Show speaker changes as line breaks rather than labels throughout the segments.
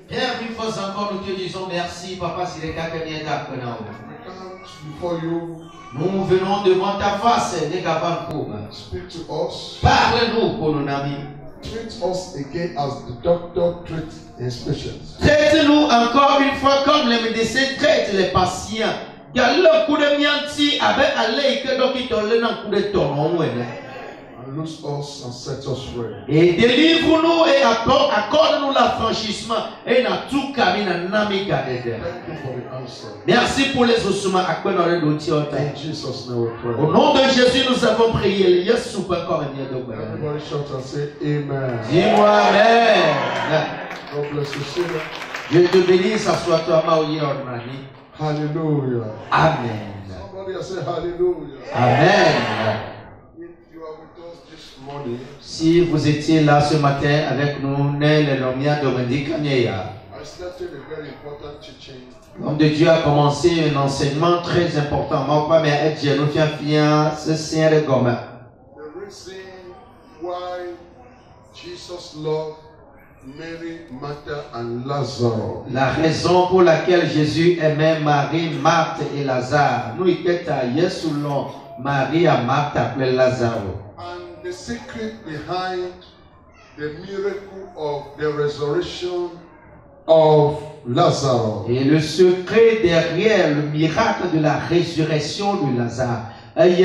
Bien plus fois encore, nous te disons merci, Papa, si les cas que nous avons. Nous venons devant ta face, les gars.
Speak to us.
Parle-nous pour nos amis.
Treat us again as the doctor treats his patients.
Traite-nous encore une fois comme les médecins traitent les patients. Galo coup de mianti avec aller que donc il donne un coup de tonon.
And loose us and set us free.
Et délivre-nous et accorde-nous l'affranchissement et na tout camine na namika de.
Thank you for the answer.
Merci pour les ossements à quoi nous allons dire.
In Jesus' name we pray.
Au nom de Jésus, nous avons prié. Yes, super comme un de.
Everybody shout and say Amen.
Dis-moi Amen.
God bless you, Sarah.
Dieu te bénisse, assois-toi, Maouye, Ormani.
Hallelujah.
Amen.
Somebody has said hallelujah.
Amen.
If you are with us this morning,
Si vous étiez là ce matin avec nous, le Lomia Dominique Kanyea,
I started a very important teaching.
l'homme de Dieu a commencé un enseignement très important. Moi, pas mais être Dieu, nous fions ce Seigneur de Gomme.
The reason why Jesus loved Mary, Martha, and Lazarus.
La raison pour laquelle Jésus aimait Marie, Marthe et Lazare. Nous étions à Yesoulon, Marie à Marthe appelée Lazare.
And the secret behind the miracle of the resurrection of Lazarus.
Et le secret derrière le miracle de la résurrection de Lazare. We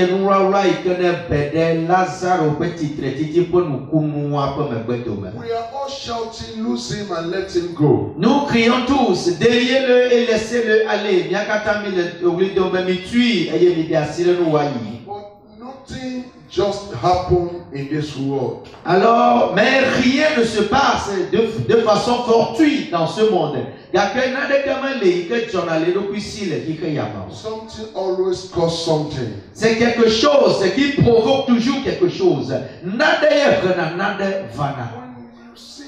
are all
shouting, lose him and let him go.
Nous crions tous, déliez-le et laissez-le aller.
But nothing just happened in this world.
Alors, mais rien ne se passe de façon fortuite dans ce monde.
Something always causes something.
C'est quelque chose qui provoque toujours quelque chose.
When you see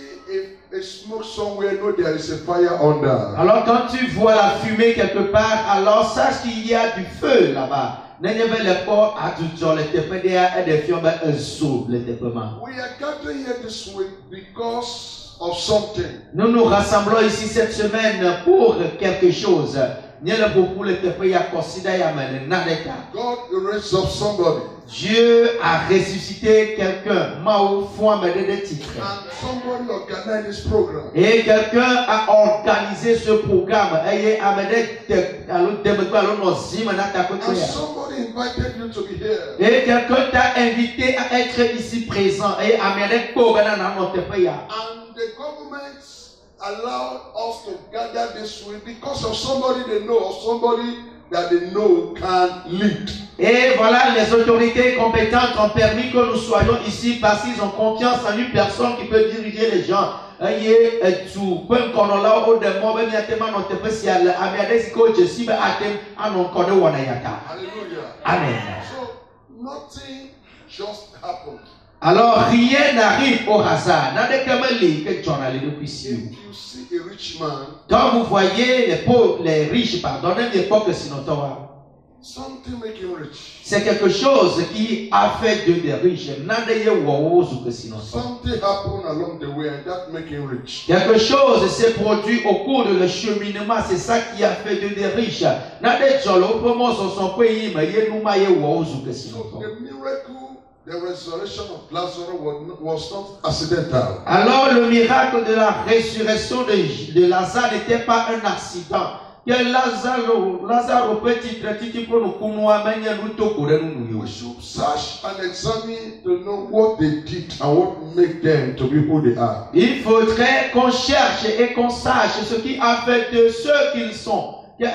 a smoke somewhere, know there is a fire under.
Alors quand tu vois la fumée quelque part, alors sache qu'il y a du feu là-bas. We are
gathering here this week because of something.
Nous nous rassemblons ici cette semaine pour quelque chose.
God raised up somebody.
Dieu a ressuscité quelqu'un.
And somebody organized this program.
Et quelqu'un a organisé ce programme.
And somebody invited you to be here.
Et quelqu'un t'a invité à être ici présent. Et
And the government allowed us to gather this week because of somebody they know or somebody that they know can lead.
Et voilà, les autorités compétentes ont permis que nous soyons ici parce qu'ils ont confiance en une personne qui peut diriger les gens. Amen. Amen.
So nothing just happened.
Alors rien n'arrive au hasard.
If you see a rich man,
Quand vous voyez les riches, pardonnez l'époque Sinotoa.
something make him rich.
C'est quelque chose qui a fait d'eux des riches.
Something happened along the way and that make him rich.
Quelque chose s'est produit au cours de le cheminement, c'est ça qui a fait d'eux des riches.
So the miracle, the resurrection of Lazarus was not accidental.
Alors le miracle de la résurrection de Lazare n'était pas un accident. Que Lazare petit pour nous
We should search and examine to know what they did and what made them to be who they are.
Il faudrait qu'on cherche et qu'on sache ce qui a fait de ceux qu'ils sont.
And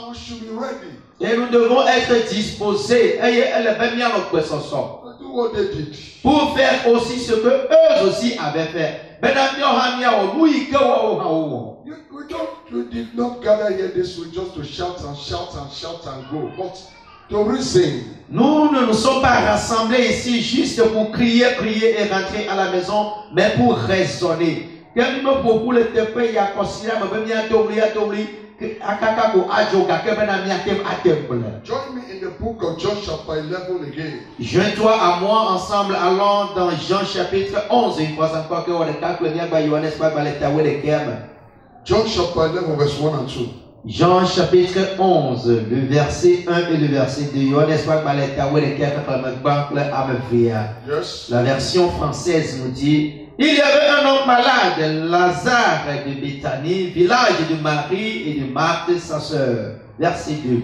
we should be ready
Et nous devons être disposés to
do what they did.
pour faire aussi ce que eux aussi avaient fait.
We did not gather here this week just to shout and shout and shout and go, but to reason.
Nous ne nous sommes pas rassemblés ici juste pour crier, prier et rentrer à la maison, mais pour raisonner.
Join me in the book of John chapter 11 again.
Joins-toi à moi ensemble, allons dans Jean chapitre 11. Une fois encore que on est
John chapter 11 verse 1 and 2.
Jean chapitre 11, le verset 1 et le verset 2.
Yes.
La version française nous dit: il y avait un homme malade, Lazare de Béthanie, village de Marie et de Marthe, sa sœur. Verset 2.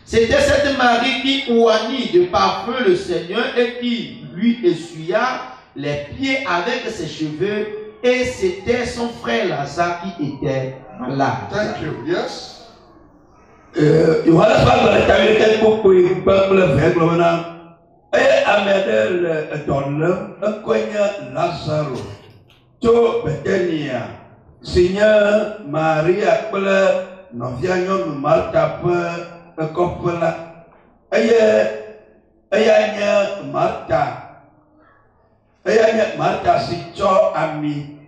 C'était cette Marie qui oignit de parfum le Seigneur et qui lui essuya les pieds avec ses cheveux, et c'était son frère Lazare qui était malade.
Thank you. Yes.
To Bethania, Seigneur Maria kple novia nyɔnu Marta ƒe kɔƒe la, eye eya nye Marta si tsɔ ami,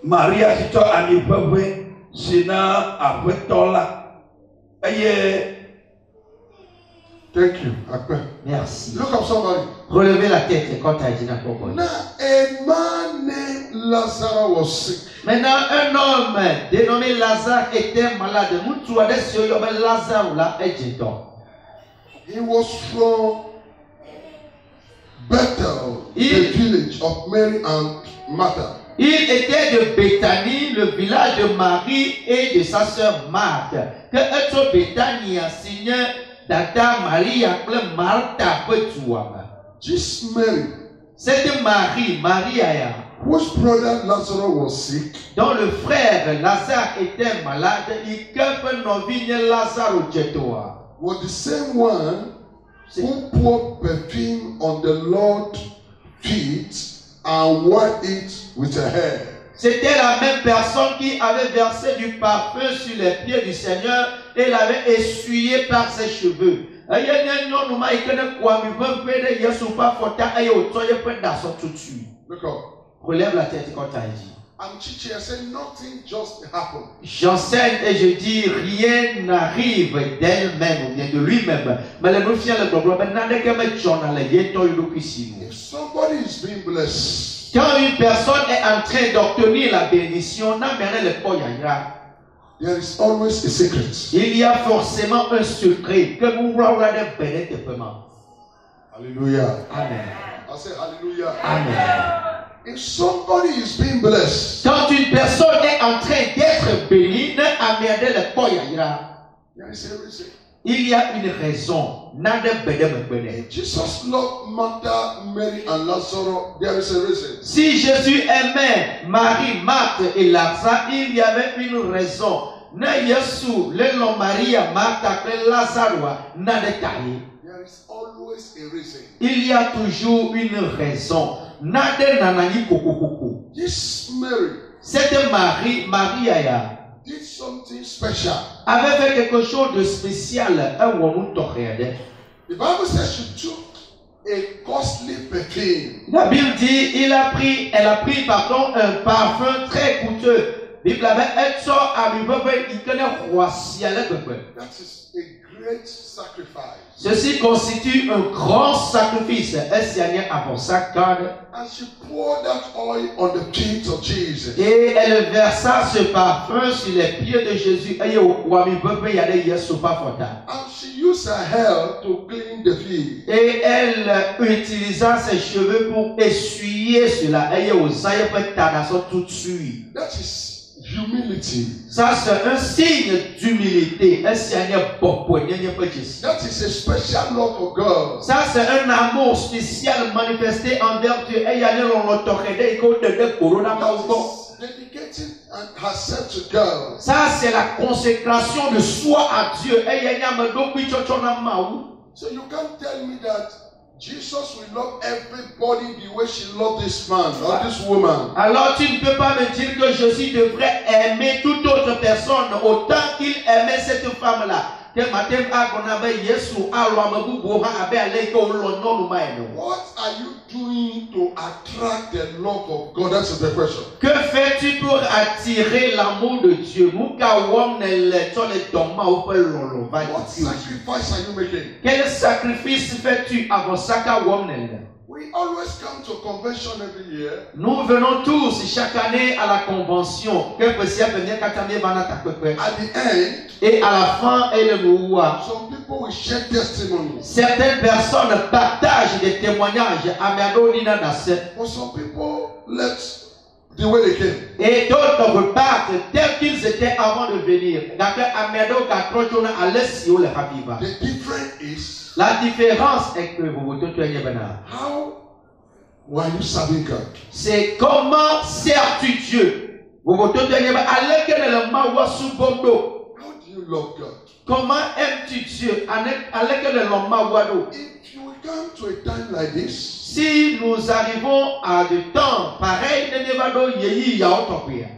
Maria si tsɔ ami ƒeʋẽ si na Aƒetɔ la, eye.
Thank you.
Merci.
Look up somebody.
Relevez la tête quand tu as dit n'importe quoi.
Now, a man named Lazarus was sick.
Maintenant, un homme dénommé Lazare était malade.
He was from Bethel, the village of Mary and Martha.
Il était de Béthanie, le village de Marie et de sa sœur Marthe. Que être Béthanie a signé Dada Marie appelée Martha Petuama.
This Mary,
cette Marie, Maria,
whose brother Lazarus was sick,
dont le frère Lazare était malade, il kefe novigne Lazare au Jetoa.
Was the same one who poured perfume on the Lord's feet and wiped it with her hair.
C'était la même personne qui avait versé du parfum sur les pieds du Seigneur et l'avait essuyé par ses cheveux.
Look up.
Relève la tête quand tu as dit.
I'm teaching, I said nothing just happened.
J'enseigne et je dis rien n'arrive d'elle-même ou bien de lui-même. Mais le
If somebody is being blessed,
quand une personne est en train d'obtenir la bénédiction,
there is always a secret.
il y a forcément un secret que vous
Hallelujah.
Amen.
I say hallelujah.
Amen.
If somebody is being blessed,
Quand une personne est en train d'être bénie,
there is a reason.
il y a une raison.
If Jesus loved Martha, Mary, and Lazarus, there is a reason.
Si Jésus aimait Marie, Marthe et Lazare, il y avait une raison. Na Yesu, le nom Maria, Marthe et Lazare, na de taille.
There is always a reason.
Il y a toujours une raison. Nade nanani kokokoko.
This Mary,
Cette Marie, Maria,
did something special.
avait fait quelque chose de spécial.
The Bible says she took a costly perfume.
La Bible dit, elle a pris un parfum très coûteux. Bible avait
That is a great sacrifice.
ceci constitue un grand sacrifice.
And she poured that oil on the feet of Jesus.
Et elle versa ce parfum sur les pieds de Jésus.
And she used her hair to clean the feet.
Et elle utilisa ses cheveux pour essuyer cela.
That is humility.
Ça, c'est un signe d'humilité.
That is a special love for God.
Ça, c'est un amour spécial manifesté envers Dieu.
That is dedicating herself to God.
Ça, c'est la consécration de soi à Dieu.
So you can't tell me that Jesus will love everybody the way she loved this man or this woman.
Alors tu ne peux pas me dire que Jésus devrait aimer toute autre personne autant qu'il aimait cette femme-là. que matem agona be Yesu alo amabubu ha abe aleke olo nonu maeno.
What are you doing to attract the love of God? That's the question.
Que fais-tu pour attirer l'amour de Dieu? Muka wom ne le tole doma ou pe lolo va.
What sacrifice are you making?
Quel sacrifice fais-tu avant saka wom ne le?
We always come to convention every year.
Nous venons tous chaque année à la convention. Que possible venir katamie banata kwekwe.
At the end,
Et à la fin, elle me voit.
some people will share testimonies.
Certaines personnes partagent des témoignages à Merdolina Nasset.
For some people, left the way they came.
Et d'autres repartent tels qu'ils étaient avant de venir. D'accord, Amerdo Katrotona à l'Essio le Habiba.
The difference is
La différence est que vous
how were you serving God?
c'est comment sers-tu Dieu?
How do you love God?
Comment aimes-tu Dieu?
If you come to a time like this,
Si nous arrivons à des temps pareils,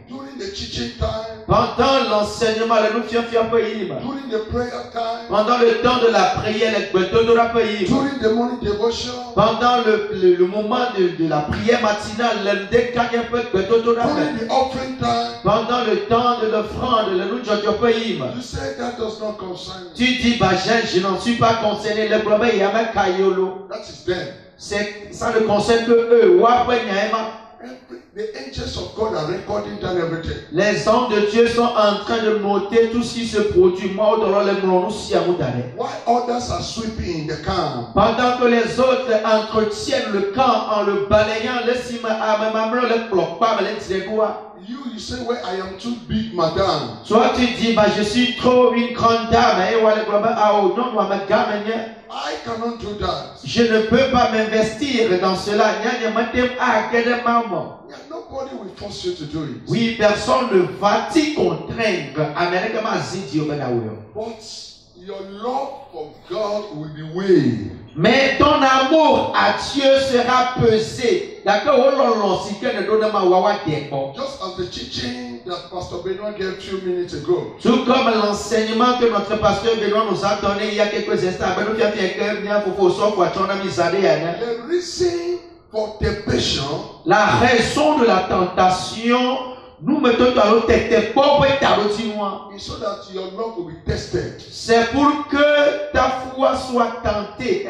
during the teaching time,
pendant l'enseignement,
during the prayer time,
pendant le temps de la prière,
during the morning devotion,
pendant le moment de la prière matinale,
during the offering time,
pendant le temps de l'offrande,
you say that does not concern you.
tu dis, bah, je n'en suis pas concerné, le problème, il y a même Kayolo.
That is them.
Ça ne concerne que eux.
The angels of God are recording down everything.
Les hommes de Dieu sont en train de noter tout ce qui se produit.
While others are sweeping in the camp,
Pendant que les autres entretiennent le camp en le balayant,
you say, well, I am too big, madam.
soit tu dis, bah, je suis trop une grande dame.
I cannot do that.
Je ne peux pas m'investir dans cela.
Nobody will force you to do it.
Oui, personne ne va t'y contraindre.
But your love for God will be weighed.
Mais ton amour à Dieu sera pesé.
Just as the teaching that Pastor Benoit gave 2 minutes ago.
Tout comme l'enseignement que notre pasteur Benoît nous a donné il y a quelques instants.
The reason for temptation,
La raison de la tentation, nous mettons dans l'autre texte
is so that your love will be tested.
c'est pour que ta foi soit tentée.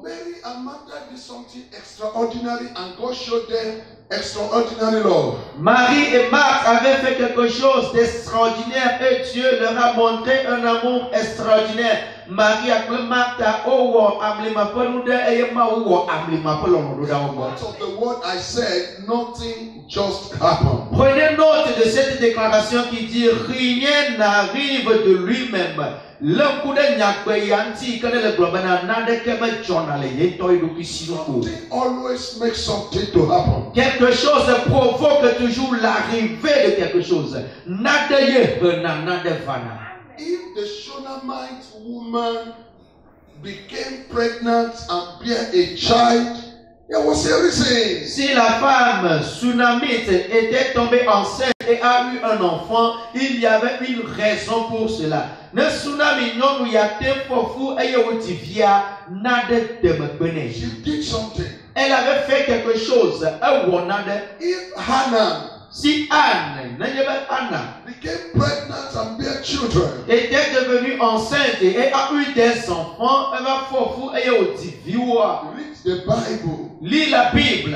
Mary and Martha did something extraordinary and God showed them extraordinary love.
Marie et Marthe avaient fait quelque chose d'extraordinaire et Dieu leur a montré un amour extraordinaire. Marie a appelé Marthe à Owo, Amlima Pelude et Mawo, Amlima Pelude.
Out of the word I said, nothing just happened.
Prenez note de cette déclaration qui dit rien n'arrive de lui-même. Something
always makes something to happen.
Quelque chose provoque toujours l'arrivée de quelque chose.
If the Shunammite woman became pregnant and bare a child, there was a reason.
Si la femme Sunamite était tombée enceinte et a eu un enfant, il y avait une raison pour cela. Ne tsunami non y a tempo et yotivia nade de me.
She did something.
Elle avait fait quelque chose.
If Hannah
Si Anne
became pregnant and bare children,
était devenue enceinte et a eu des enfants, elle va fofu et yotivia.
read the Bible.
Lis la Bible.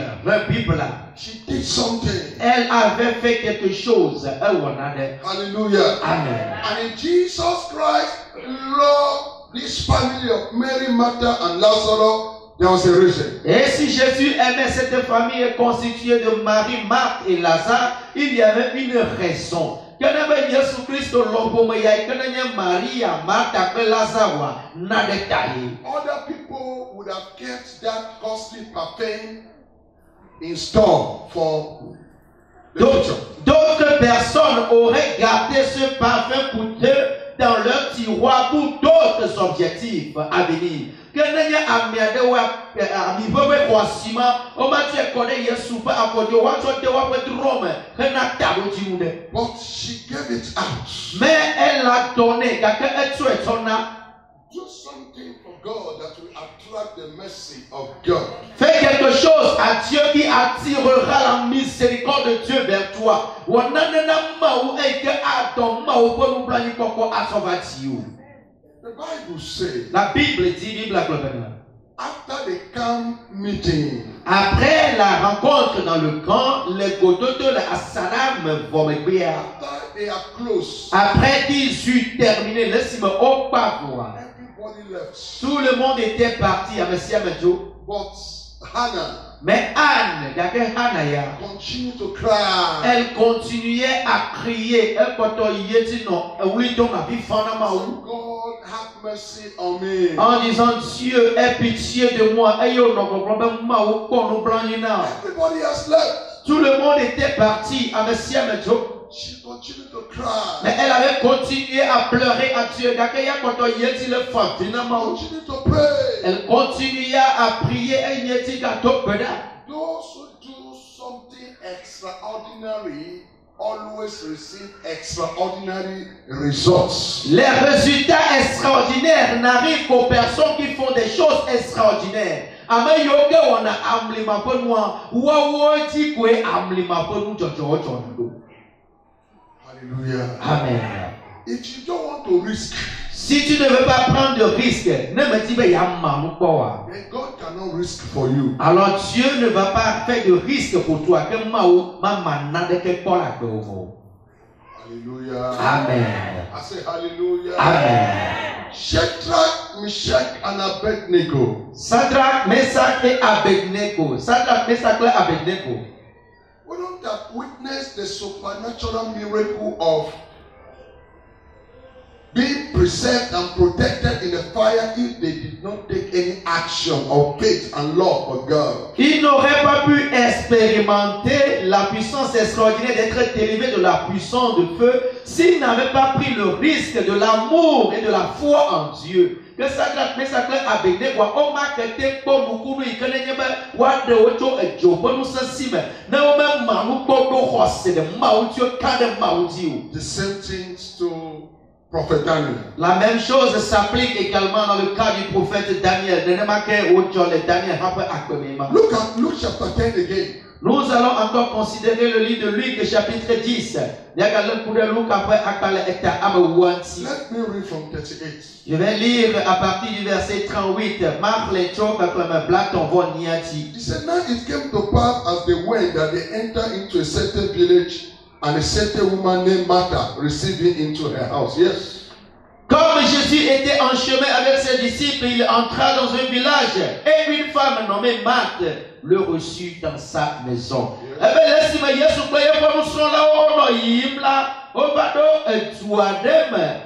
She did something.
Elle avait fait quelque chose.
Hallelujah.
Amen.
And in Jesus Christ, Lord, this family of Mary, Martha, and Lazarus, there was a reason.
Et si Jésus aimait cette famille constituée de Marie, Marthe et Lazare, il y avait une raison. Other
people would have kept that costly perfume in store for the future.
D'autres personnes auraient gardé ce parfum coûteux dans leur tiroir pour d'autres objectifs à venir. Que n'ayez amiadewa amibebe kwasima o ma tu ekode Yesu pa akodio wa so de wa pe Rome na tabo ti mu de.
But she gave it out.
Mais elle a donné kaka etu etona.
Do something for God that will attract the mercy of God.
Fais quelque chose à Dieu qui attirera la miséricorde de Dieu vers toi.
The Bible says,
La Bible dit, Bible acclamée.
after the camp meeting,
Après la rencontre dans le camp, les godots de la Salam vont me dire.
after they are close,
Après qu'ils eurent terminé, laisse-moi au pavois.
everybody left.
Tout le monde était parti à Messia Medjo.
But Hannah
Mais Anne, Hannah,
continued to cry.
elle continuait à crier. Elle continuait
God have mercy on me.
en disant Dieu aie pitié de moi.
Everybody has left.
Tout le monde était parti à Messia Medjo.
She continued to cry.
Mais elle avait continué à pleurer à Dieu.
Continued to pray.
Elle continuait à prier.
Those who do something extraordinary always receive extraordinary results.
Les résultats extraordinaires n'arrivent qu'aux personnes qui font des choses extraordinaires.
Hallelujah.
Amen.
If you don't want to risk,
Si tu ne veux pas prendre de risque, ne me dis pas il y a un quoi.
then God cannot risk for you.
Alors Dieu ne va pas faire de risque pour toi. Que mao mama de quelque part là.
Hallelujah.
Amen.
I say hallelujah.
Amen.
Shadrach, Meshach, and Abednego.
Sadrach, Meshach et Abednego. Sadrach, Meshach et Abednego.
Wouldn't have witnessed the supernatural miracle of being preserved and protected in the fire if they did not take any action of faith and love for God.
Ils n'auraient pas pu expérimenter la puissance extraordinaire d'être délivrés de la puissance de feu s'ils n'avaient pas pris le risque de l'amour et de la foi en Dieu. Que Sadrach, Meshach et Abednego ont marqué pour nous courir que les gens voient de autres et Dieu pour nous sensibles. Nous même nous pour nous rosser de maudits cas de maudits.
The same things to Prophet Daniel.
La même chose s'applique également dans le cas du prophète Daniel.
Look at Luke chapter 10 again.
Nous allons encore considérer le livre de Luc chapitre 10.
Let me read from 38.
Je vais lire à partir du verset 38. Marc les chocs comme black on voit niati.
He said, now it came to pass as they went that they entered into a certain village, and a certain woman named Martha received him into her house. Yes.
Comme Jésus était en chemin avec ses disciples, il entra dans un village et une femme nommée Marthe le reçut dans sa maison. Eh bien, laissez-moi Yesu kwa yepo musonla ono yimla obado etuadem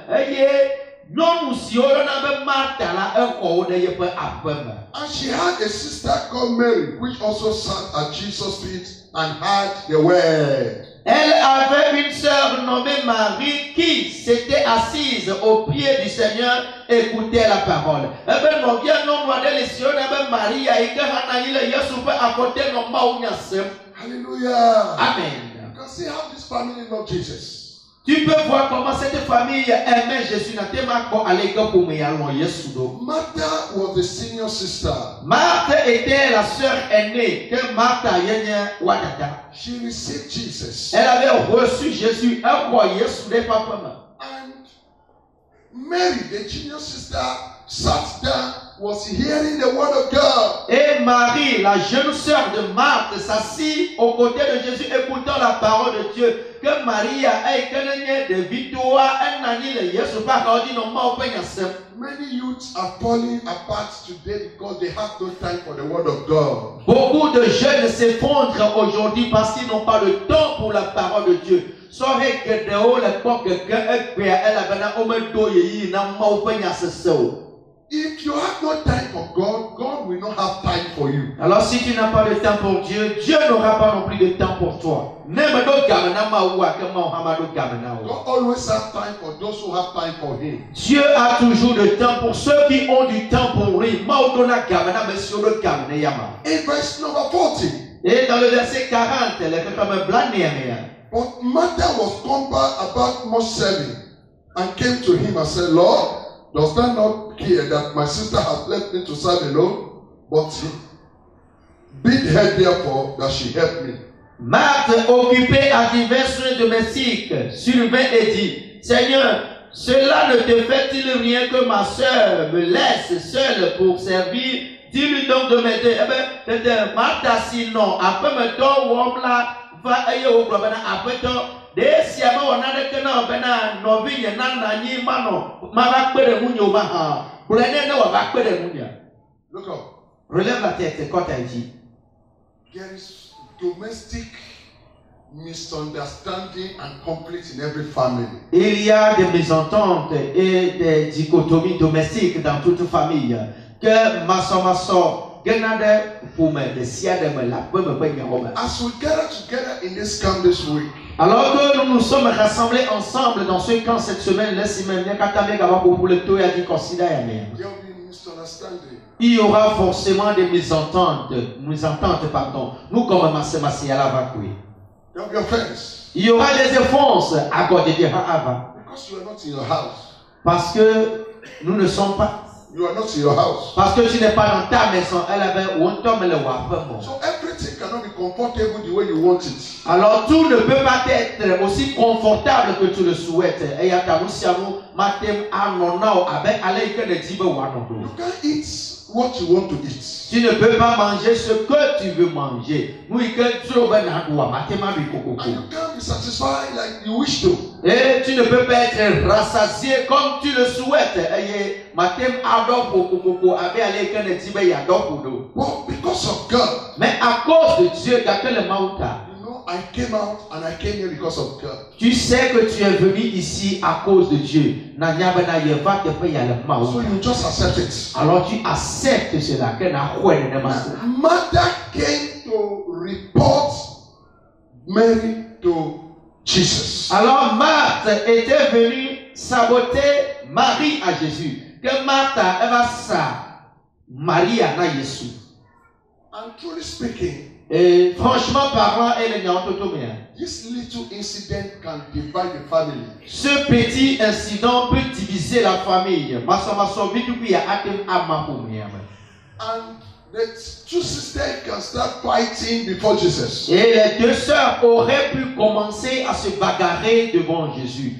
non musio na be Martha la eko de yepo apem.
And she had a sister called Mary, which also sat at Jesus' feet and heard the word.
Elle avait une sœur nommée Marie qui s'était assise au pied du Seigneur et écoutait la parole. Eh bien, nous bien non nous les sions de Marie et que Hanaïle Yesu peut apporter nos maounyasem.
Hallelujah.
Amen.
You can see how this family loved Jesus.
Tu peux voir comment cette famille aimait Jésus. Martha
was the senior sister.
Marthe était la sœur aînée que Martha wadata.
She received Jesus.
Elle avait reçu Jésus. Elle croyait sous les papas.
And Mary, the junior sister, sat down, was hearing the word of God.
Et Marie, la jeune sœur de Marthe, s'assit aux côtés de Jésus, écoutant la parole de Dieu. Que Marie a été de victoire, elle n'a ni le Yesu pas dit non pas au
Many youths are falling apart today because they have no time for the word of God.
Beaucoup de jeunes s'effondrent aujourd'hui parce qu'ils n'ont pas le temps pour la parole de Dieu. Que
if you have no time for God, God will not have time for you.
Alors si tu n'as pas de temps pour Dieu, Dieu n'aura pas non plus de temps pour toi.
God always has time for those who have time for Him.
Dieu a toujours le temps pour ceux qui ont du temps pour lui.
In verse number 40,
Et dans le verset 40,
but Martha was compared about much serving, and came to him and said, Lord, does thou not care that my sister has left me to serve alone? But bid her therefore that she help me.
Marthe, occupée à divers soins domestiques, survint et dit, Seigneur, cela ne te fait-il rien que ma sœur me laisse seule pour servir? Dis-lui donc de m'aider. Eh bien, Marthe, sinon, après me donner, on va aller au problème, après toi, desiama wanade kana bena novi yana nanyi mano mabakpere munyo maha bulene ne wabakpere munya.
Look up.
Relève la tête quand elle dit.
There is domestic misunderstanding and conflict in every family.
Il y a des mésententes et des dichotomies domestiques dans toute famille. Que maso genade fume de siade me la peme penya hoba.
As we gather together in this camp this week.
Alors que nous nous sommes rassemblés ensemble dans ce camp cette semaine, il y aura forcément des mésententes, pardon. Nous comme Massemasi à la vacouille. Il y aura des offenses à côté de Hava. Parce que nous ne sommes pas.
You are not in your house.
Parce que tu n'es pas dans ta maison. Elle avait un homme le
So everything cannot be comfortable the way you want it.
Alors tout ne peut pas être aussi confortable que tu le souhaites. Et
you can't eat what you want to eat.
Tu ne peux pas manger ce que tu veux manger.
And you can't be satisfied like you wish to.
Et tu ne peux pas être rassasié comme tu le souhaites.
Well, because of God.
Mais à cause de Dieu,
I came out and I came here because of God.
Tu sais que tu es venu ici à cause de Dieu.
So you just accept it.
Alors tu acceptes cela.
Martha came to report Mary to Jesus.
Alors Marthe était venue saboter Marie à Jésus. Que Marthe elle va ça Marie à Jésus.
And truly speaking,
et franchement parlant, elle est en
this little incident can divide the family.
Ce petit incident peut diviser la famille.
And the two sisters can start fighting before Jesus.
Et les deux sœurs auraient pu commencer à se bagarrer devant Jésus.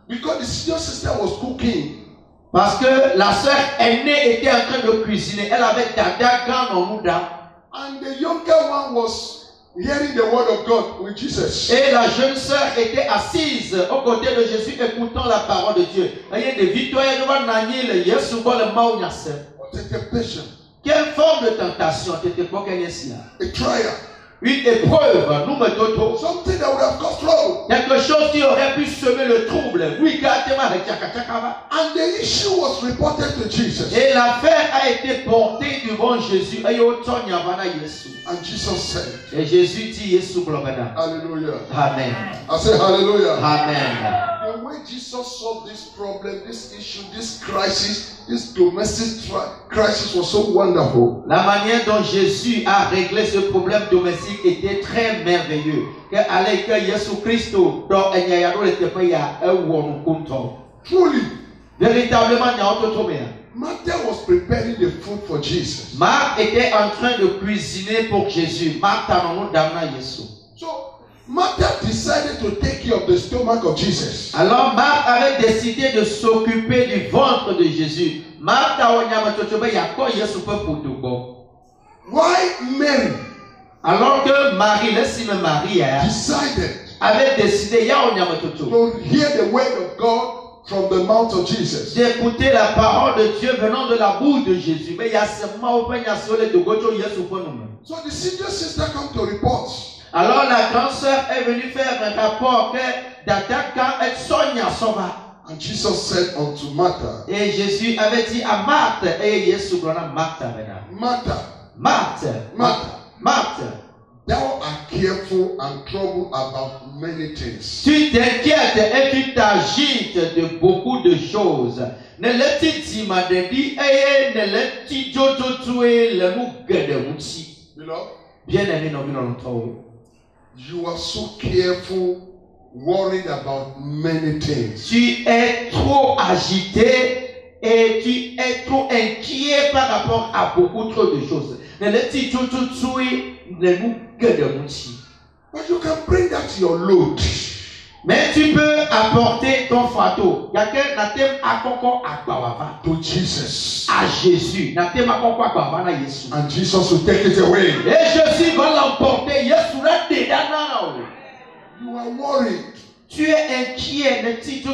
Because the senior sister was cooking.
Parce que la sœur aînée était en train de cuisiner. Elle avait dada grand en mouda.
And the younger one was hearing the word of God with Jesus.
Et la jeune sœur était assise aux côtés de Jésus écoutant la parole de Dieu.
What a temptation.
Quelle forme de tentation?
A trial.
Une épreuve,
something that would have caused trouble.
Quelque chose qui aurait pu semer le trouble.
And the issue was reported to Jesus.
Et l'affaire a été portée devant Jésus.
And Jesus said,
et Jésus dit,
hallelujah.
Amen.
I say hallelujah.
Amen.
The way Jesus solved this problem, this issue, this crisis, this domestic crisis was so wonderful.
La manière dont Jésus a réglé ce problème domestique était très merveilleux.
Truly.
Véritablement,
Martha was preparing the food for Jesus.
Marthe était en train de cuisiner pour Jésus.
So Martha decided to take care of the stomach of Jesus.
Alors Marthe avait décidé de s'occuper du ventre de Jésus.
Why Mary?
Alors que Marie, laisse-moi Marie, avait décidé
to hear the word of God from the mouth of Jesus.
D'écouter la parole de Dieu venant de la bouche de Jésus.
So the senior sister come to report.
Alors la grande sœur est venue faire un rapport que d'attaquant et sonia sova.
And Jesus said unto Martha,
Et Jésus avait dit à Marthe, et Jésus grona Marthe avena. Marthe,
thou art careful and troubled about many things.
tu t'inquiètes et tu t'agites de beaucoup de choses. Ne l'est-il dit ma dédi et ne l'est-il jojo tué le nous gade mouti.
Beloved,
Bien aimé non bien longtemps.
you are so careful, worried about many things.
Tu es trop agité et tu es trop inquiet par rapport à beaucoup trop de choses. Ne l'est-il jojo tué le nous gade mouti.
But you can bring that your load.
Mais tu peux apporter ton fardeau. Il y a quelqu'un n'attend à encore à Bawava.
To Jesus.
À Jésus. N'attend à encore à Bawava na Jésus.
And Jesus will take it away.
Et Jésus va l'emporter. Jésus l'a dédané.
You are worried.
Tu es inquiet, ne t'y tout.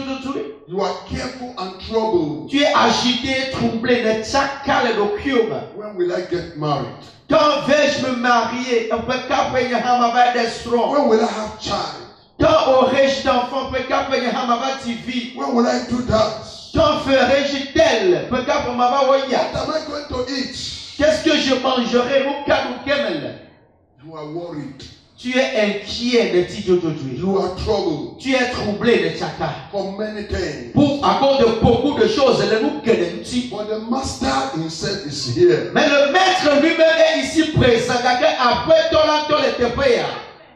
You are careful and troubled.
Tu es agité, troublé, ne t'accale le cœur.
When will I get married?
Quand vais-je me marier? On peut pas payer Hamava des strong.
When will I have child?
Quand aurai-je d'enfants? On peut pas payer Hamava TV.
When will I do that?
Quand ferai-je tel? On peut pas payer Hamava Waya.
What am I going to eat?
Qu'est-ce que je mangerai?
You are worried.
Tu es inquiet de Tidjojo.
You are troubled
Tu es troublé de Tchaka.
for many things.
À cause de beaucoup de choses, le nous gueule.
But the master himself is here.
Mais le maître lui-même est ici présent. Après ton était prêt.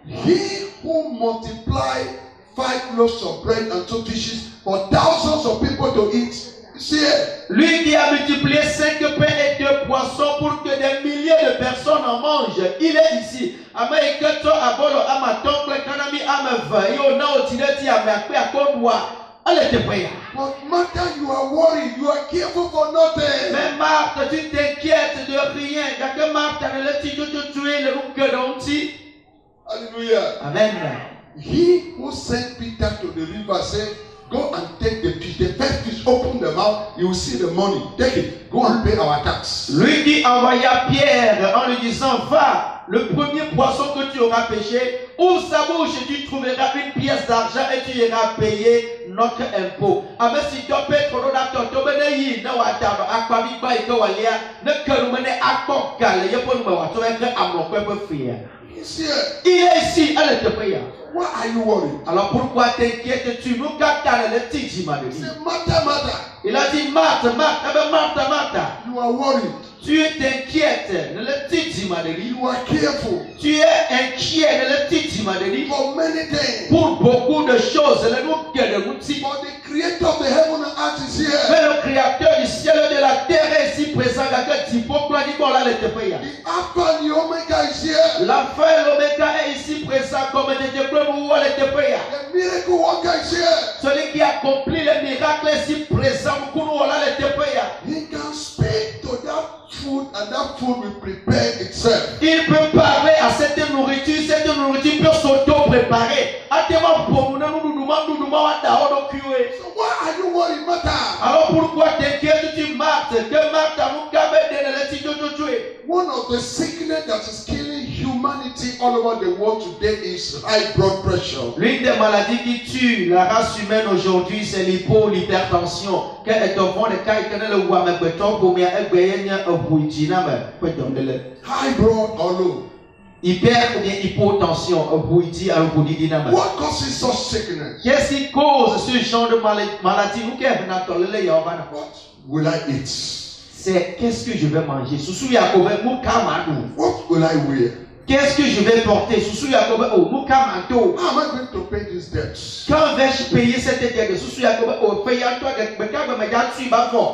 He who multiplied 5 loaves of bread and 2 fishes for thousands of people to eat is here.
Lui qui a multiplié 5 pains et 2 poissons pour que des milliers de personnes en mangent. Il est ici.
But Martha, you are worried. You are careful for nothing.
Mais Marthe, tu t'inquiètes de rien.
Hallelujah.
Amen.
He who sent Peter to the river said, go and take the fish. The first fish, open the mouth, you will see the money. Take it. Go and pay our tax.
Lui qui envoya Pierre en lui disant, va, le premier poisson que tu auras pêché, ouvre sa bouche et tu trouveras une pièce d'argent et tu iras payer notre impôt. Amen. Si tu peux être dans ton bénéi, ne wataba, akwabi ba ikawalia, ne kerumene akokale, yepo nume watowe kre amokwe pe fier.
He's here.
Il est ici, elle te prie.
Why are you worried?
Alors pourquoi t'inquiètes-tu? Nous captons le petit m'a dit.
Say, Martha.
Il a dit, Martha.
You are worried.
Tu t'inquiètes, le petit m'a dit.
You are careful
Tu es inquiet, le petit m'a dit.
for many things.
Pour beaucoup de choses, le nous gueule mouti.
But the creator of the heaven and earth is here.
Mais le créateur du ciel et de la terre est ici présent. Tu peux pas dire bon là le te prie.
The Alpha and the Omega is here.
L'alpha et l'oméga est ici présent comme des dieux où le te prie.
The miracle worker is here.
Celui qui accomplit les miracles est ici présent.
He can speak to that food and that food will prepare itself.
Il peut parler à cette nourriture peut s'auto-préparer.
So why are you worried, Martha?
Alors pourquoi t'inquiètes-tu, Marthe? Que Marthe a
One of the sickness that is killing humanity all over the world today is high blood pressure.
L'une des maladies qui tue la race humaine aujourd'hui, c'est l'hypertension.
High blood or low?
Hyper ou bien hypotension.
What causes such sickness?
Qu'est-ce qui cause ce genre de maladie?
What will I eat?
C'est qu'est-ce que je vais manger?
What will I wear?
Qu'est-ce que je vais porter?
How am I going to pay this debt?
Quand vais-je payer cette dette?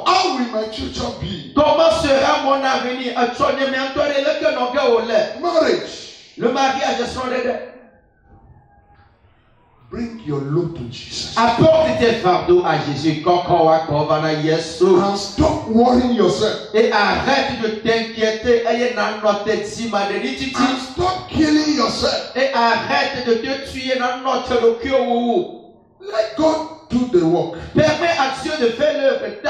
How will my future be?
Comment sera mon avenir?
Marriage.
Le mariage sera de dettes.
Bring your load to Jesus.
Apporte tes fardeaux à Jésus.
And stop worrying yourself.
Et arrête de t'inquiéter.
And stop killing yourself.
Et arrête de te tuer dans notre cœur.
Let God do the work.
Permets à Dieu de faire l'œuvre.
Let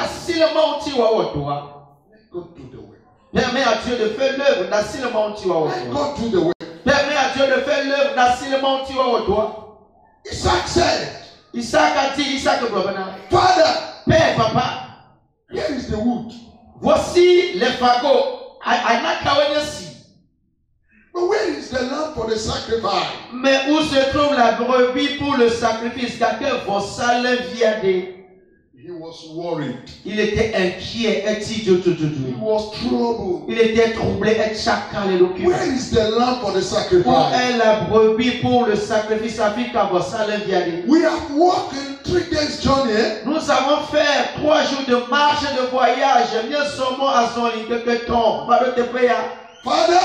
God do the work.
Permets à Dieu de faire l'œuvre.
Let God do the work.
Permets à Dieu de faire l'œuvre.
Isaac said,
Isaac a dit, Isaac
Father,
Père, papa,
here is the wood.
voici les fagots. Anakawenesi.
But where is the lamb for the sacrifice?
Mais où se trouve la brebis pour le sacrifice? Quelqu'un vossa le viade.
He was worried.
Il était inquiet.
He was troubled.
Il était troublé.
Where is the lamb for the
Où
sacrifice?
est la brebis pour le sacrifice?
We have walked in 3 days journey.
Nous avons fait 3 jours de marche et de voyage. Mieux sommes à son lit que ton.
Father,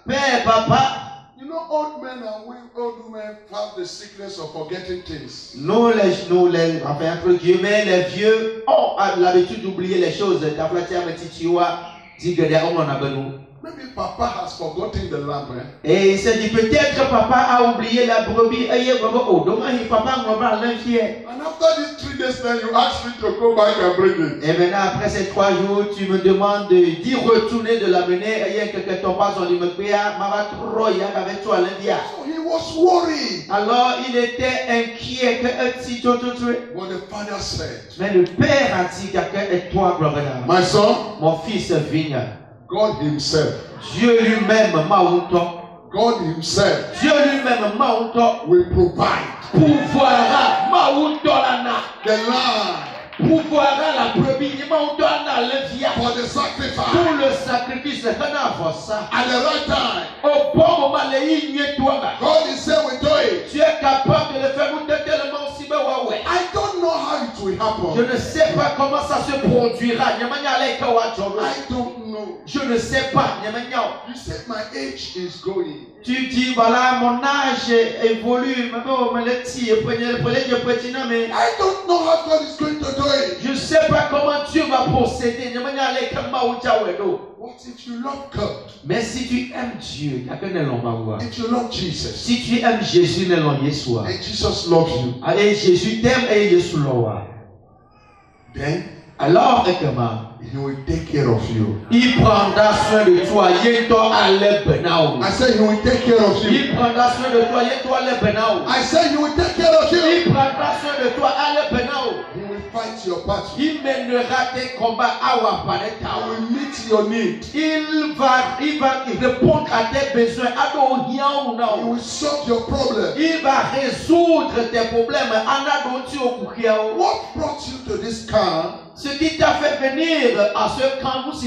Père, papa.
you know, old men and old women have the sickness of forgetting things.
Enfin, entre guillemets, les vieux ont l'habitude d'oublier les choses.
Maybe Papa has forgotten the lamb.
Et il s'est dit peut-être que papa a oublié la brebis.
And after these 3 days, then you ask me to go back and bring it.
Et maintenant, après ces 3 jours, tu me demandes d'y retourner, de l'amener.
So he was worried.
Alors, il était inquiet.
What the father said,
Mais le père a dit et toi,
my son,
mon fils, vigne.
God himself,
Dieu lui-même,
God himself
Dieu lui-même,
will provide
pouvoira,
the lamb
pouvoira la brebis,
for the sacrifice
pour le sacrifice.
at the right time.
Au bon moment,
God is saying we do it.
tu es capable de le faire tellement si
I don't know how it will
je
happen.
ne sais pas comment ça se produira.
I don't know.
Je ne sais pas.
You said my age is going.
Tu dis, voilà, mon âge évolue.
I don't know how God is going to do it.
Je ne sais pas comment Dieu va procéder.
What if you love God?
Mais si tu aimes Dieu,
If you love Jesus,
si tu aimes Jésus,
and Jesus loves you,
et Jésus t'aime et Jésus loa.
then
Alors,
He will take care of you.
il prendra soin de toi.
I said He will take care of you.
Il prendra soin de toi.
I said He will take care of you.
Il prendra soin de toi.
He will fight your battle.
Il mènera tes combats.
He will meet your need.
Il va répondre à tes besoins.
He will solve your problem.
Il va résoudre tes problèmes.
What brought you to this camp?
Ce qui t'a fait venir à ce camp,
You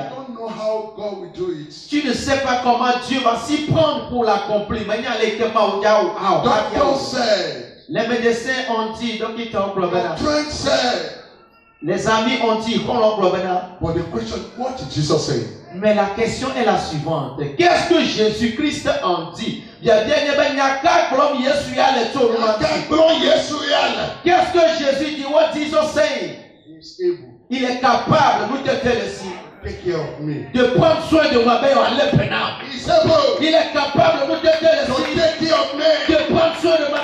don't know how God will do it.
tu ne sais pas comment Dieu va s'y prendre pour l'accomplir.
Doctor said,
Les médecins ont dit, donc ils t'ont
friend said.
les amis ont dit,
But the question, what did Jesus say?
mais la question est la suivante. Qu'est-ce que Jésus-Christ en dit? Qu'est-ce que Jésus dit? What Jesus say?
He is able
Il est capable, nous te félicitons,
to take care of me.
de prendre soin de moi.
He is able
Il est capable, nous te
to
félicitons,
take care of me.
de prendre soin de moi.